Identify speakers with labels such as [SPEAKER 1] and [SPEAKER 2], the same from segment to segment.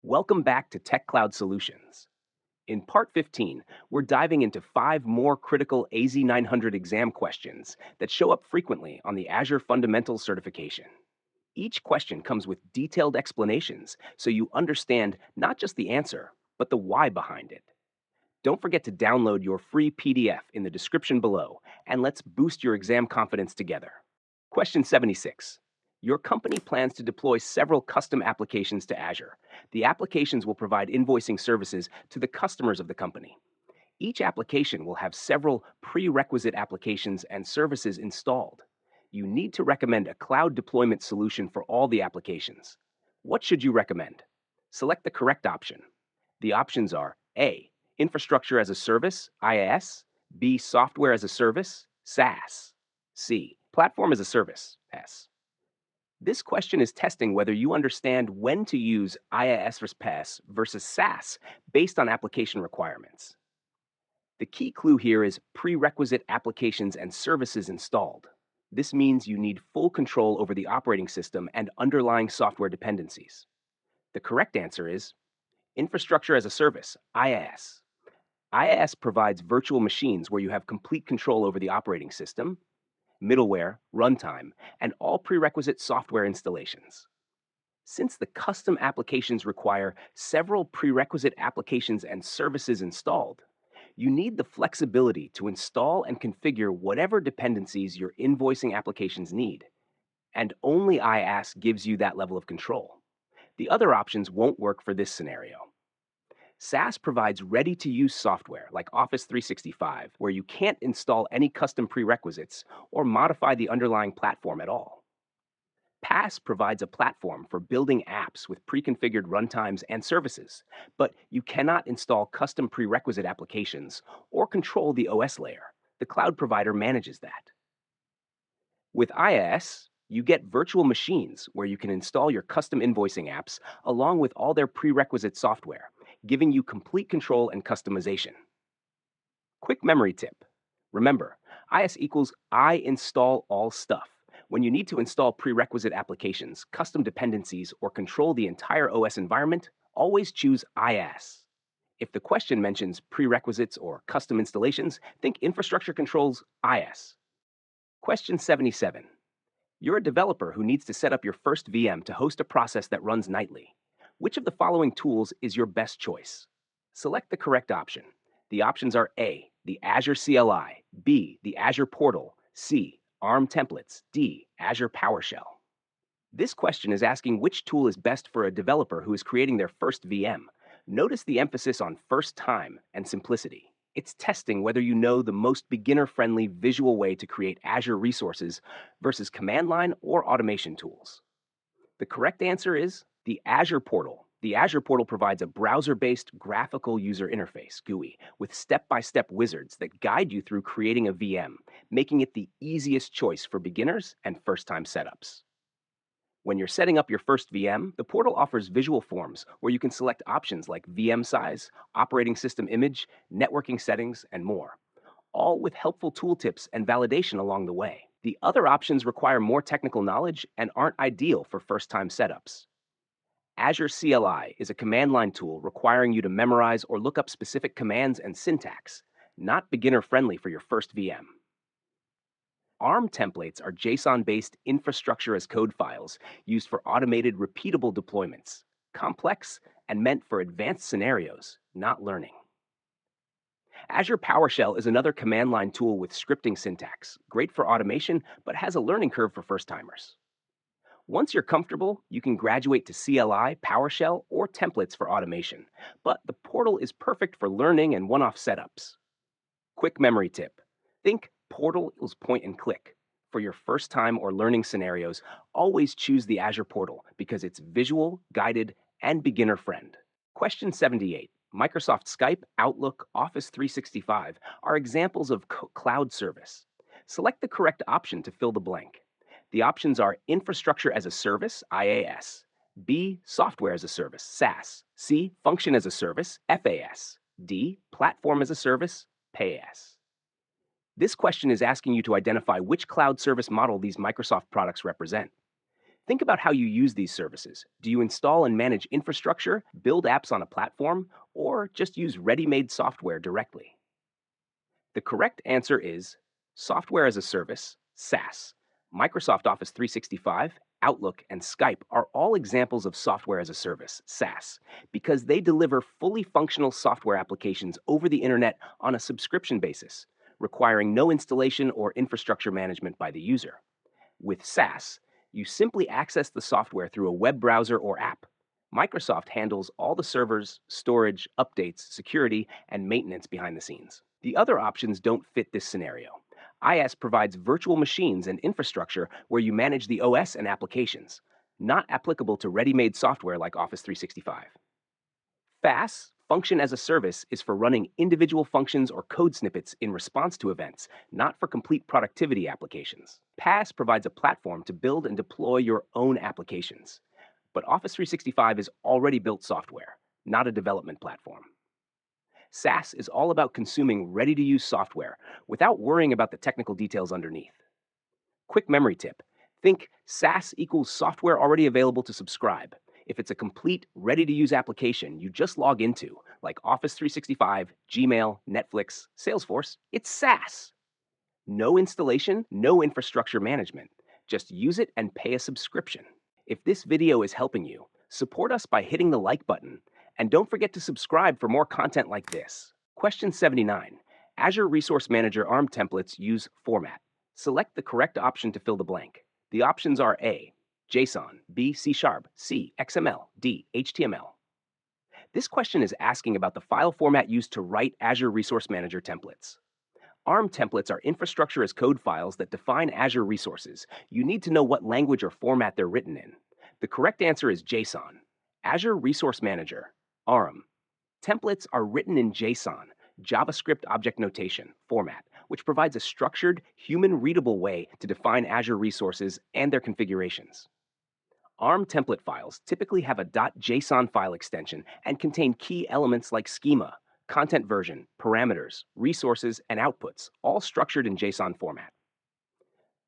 [SPEAKER 1] Welcome back to Tech Cloud Solutions. In part 15, we're diving into 5 more critical AZ-900 exam questions that show up frequently on the Azure Fundamentals certification. Each question comes with detailed explanations so you understand not just the answer, but the why behind it. Don't forget to download your free PDF in the description below, and let's boost your exam confidence together. Question 76. Your company plans to deploy several custom applications to Azure. The applications will provide invoicing services to the customers of the company. Each application will have several prerequisite applications and services installed. You need to recommend a cloud deployment solution for all the applications. What should you recommend? Select the correct option. The options are A, Infrastructure as a Service, IaaS, B, Software as a Service, SaaS, C, Platform as a Service, PaaS. This question is testing whether you understand when to use IaaS versus PaaS versus SaaS based on application requirements. The key clue here is prerequisite applications and services installed. This means you need full control over the operating system and underlying software dependencies. The correct answer is Infrastructure as a Service, IaaS. IaaS provides virtual machines where you have complete control over the operating system, middleware, runtime, and all prerequisite software installations. Since the custom applications require several prerequisite applications and services installed, you need the flexibility to install and configure whatever dependencies your invoicing applications need. And only IaaS gives you that level of control. The other options won't work for this scenario. SaaS provides ready-to-use software like Office 365, where you can't install any custom prerequisites or modify the underlying platform at all. PaaS provides a platform for building apps with pre-configured runtimes and services, but you cannot install custom prerequisite applications or control the OS layer. The cloud provider manages that. With IaaS, you get virtual machines where you can install your custom invoicing apps along with all their prerequisite software, giving you complete control and customization. Quick memory tip. Remember, IaaS equals I install all stuff. When you need to install prerequisite applications, custom dependencies, or control the entire OS environment, always choose IaaS. If the question mentions prerequisites or custom installations, think infrastructure controls IaaS. Question 77. You're a developer who needs to set up your first VM to host a process that runs nightly. Which of the following tools is your best choice? Select the correct option. The options are A, the Azure CLI, B, the Azure Portal, C, ARM templates, D, Azure PowerShell. This question is asking which tool is best for a developer who is creating their first VM. Notice the emphasis on first time and simplicity. It's testing whether you know the most beginner-friendly visual way to create Azure resources versus command line or automation tools. The correct answer is the Azure Portal. The Azure Portal provides a browser-based graphical user interface, GUI, with step-by-step wizards that guide you through creating a VM, making it the easiest choice for beginners and first-time setups. When you're setting up your first VM, the portal offers visual forms where you can select options like VM size, operating system image, networking settings, and more, all with helpful tooltips and validation along the way. The other options require more technical knowledge and aren't ideal for first-time setups. Azure CLI is a command line tool requiring you to memorize or look up specific commands and syntax, not beginner-friendly for your first VM. ARM templates are JSON-based infrastructure as code files used for automated, repeatable deployments, complex and meant for advanced scenarios, not learning. Azure PowerShell is another command line tool with scripting syntax, great for automation, but has a learning curve for first-timers. Once you're comfortable, you can graduate to CLI, PowerShell, or templates for automation, but the portal is perfect for learning and one-off setups. Quick memory tip. Think portal equals point and click. For your first time or learning scenarios, always choose the Azure portal because it's visual, guided, and beginner friend. Question 78. Microsoft Skype, Outlook, Office 365 are examples of cloud service. Select the correct option to fill the blank. The options are Infrastructure as a Service, IaaS, B, Software as a Service, SaaS, C, Function as a Service, FaaS, D, Platform as a Service, PaaS. This question is asking you to identify which cloud service model these Microsoft products represent. Think about how you use these services. Do you install and manage infrastructure, build apps on a platform, or just use ready made software directly? The correct answer is software as a service, SaaS. Microsoft Office 365, Outlook, and Skype are all examples of software as a service, SaaS, because they deliver fully functional software applications over the internet on a subscription basis, requiring no installation or infrastructure management by the user. With SaaS, you simply access the software through a web browser or app. Microsoft handles all the servers, storage, updates, security, and maintenance behind the scenes. The other options don't fit this scenario. IaaS provides virtual machines and infrastructure where you manage the OS and applications, not applicable to ready-made software like Office 365. PaaS, function as a service, is for running individual functions or code snippets in response to events, not for complete productivity applications. PaaS provides a platform to build and deploy your own applications. But Office 365 is already built software, not a development platform. SaaS is all about consuming ready-to-use software without worrying about the technical details underneath. Quick memory tip. Think SaaS equals software already available to subscribe. If it's a complete, ready-to-use application you just log into, like Office 365, Gmail, Netflix, Salesforce, it's SaaS. No installation, no infrastructure management. Just use it and pay a subscription. If this video is helping you, support us by hitting the like button, and don't forget to subscribe for more content like this. Question 79. Azure Resource Manager ARM templates use format. Select the correct option to fill the blank. The options are A, JSON, B, C#, C, XML, D, HTML. This question is asking about the file format used to write Azure Resource Manager templates. ARM templates are infrastructure as code files that define Azure resources. You need to know what language or format they're written in. The correct answer is JSON. Azure Resource Manager, ARM. Templates are written in JSON, JavaScript Object Notation, format, which provides a structured, human-readable way to define Azure resources and their configurations. ARM template files typically have a .json file extension and contain key elements like schema, content version, parameters, resources, and outputs, all structured in JSON format.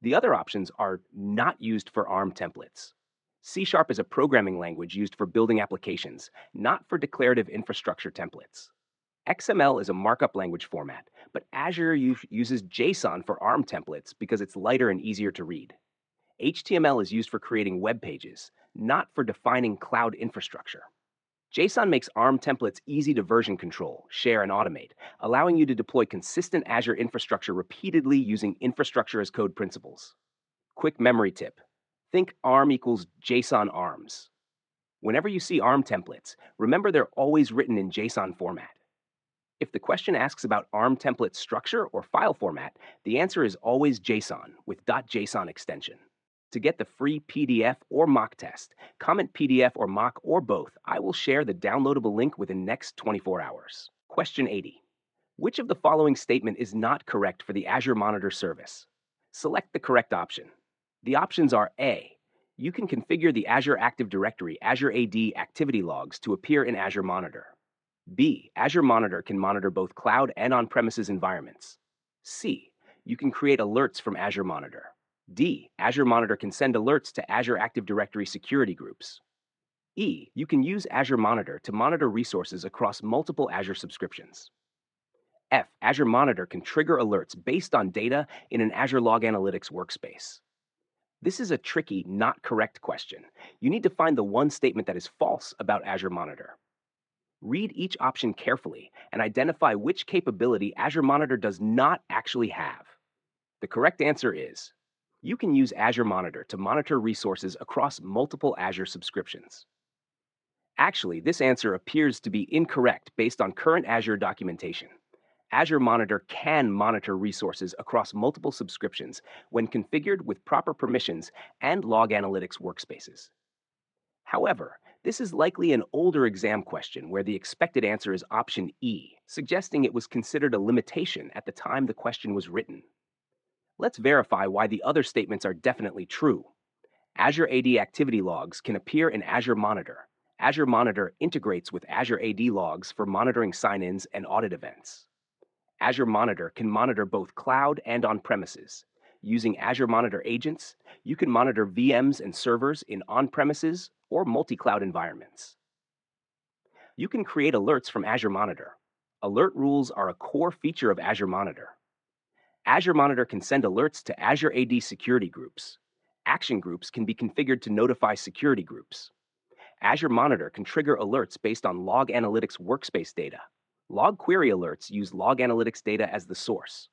[SPEAKER 1] The other options are not used for ARM templates. C# is a programming language used for building applications, not for declarative infrastructure templates. XML is a markup language format, but Azure uses JSON for ARM templates because it's lighter and easier to read. HTML is used for creating web pages, not for defining cloud infrastructure. JSON makes ARM templates easy to version control, share, and automate, allowing you to deploy consistent Azure infrastructure repeatedly using infrastructure as code principles. Quick memory tip. Think ARM equals JSON ARMs. Whenever you see ARM templates, remember they're always written in JSON format. If the question asks about ARM template structure or file format, the answer is always JSON with .json extension. To get the free PDF or mock test, comment PDF or mock or both. I will share the downloadable link within the next 24 hours. Question 80. Which of the following statement is not correct for the Azure Monitor service? Select the correct option. The options are A. You can configure the Azure Active Directory Azure AD activity logs to appear in Azure Monitor. B. Azure Monitor can monitor both cloud and on-premises environments. C. You can create alerts from Azure Monitor. D. Azure Monitor can send alerts to Azure Active Directory security groups. E. You can use Azure Monitor to monitor resources across multiple Azure subscriptions. F. Azure Monitor can trigger alerts based on data in an Azure Log Analytics workspace. This is a tricky, not correct question. You need to find the one statement that is false about Azure Monitor. Read each option carefully and identify which capability Azure Monitor does not actually have. The correct answer is you can use Azure Monitor to monitor resources across multiple Azure subscriptions. Actually, this answer appears to be incorrect based on current Azure documentation. Azure Monitor can monitor resources across multiple subscriptions when configured with proper permissions and log analytics workspaces. However, this is likely an older exam question where the expected answer is option E, suggesting it was considered a limitation at the time the question was written. Let's verify why the other statements are definitely true. Azure AD activity logs can appear in Azure Monitor. Azure Monitor integrates with Azure AD logs for monitoring sign-ins and audit events. Azure Monitor can monitor both cloud and on-premises. Using Azure Monitor agents, you can monitor VMs and servers in on-premises or multi-cloud environments. You can create alerts from Azure Monitor. Alert rules are a core feature of Azure Monitor. Azure Monitor can send alerts to Azure AD security groups. Action groups can be configured to notify security groups. Azure Monitor can trigger alerts based on Log Analytics Workspace data. Log Query alerts use Log Analytics data as the source.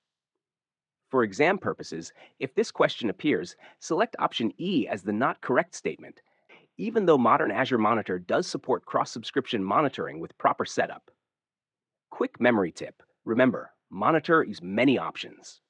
[SPEAKER 1] For exam purposes, if this question appears, select option E as the not correct statement, even though modern Azure Monitor does support cross-subscription monitoring with proper setup. Quick memory tip. Remember, Monitor use many options.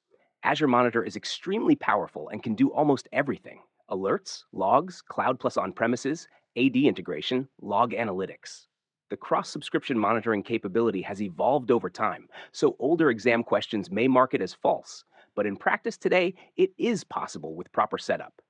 [SPEAKER 1] Azure Monitor is extremely powerful and can do almost everything: alerts, logs, cloud plus on-premises, AD integration, log analytics. The cross-subscription monitoring capability has evolved over time, so older exam questions may mark it as false, but in practice today, it is possible with proper setup.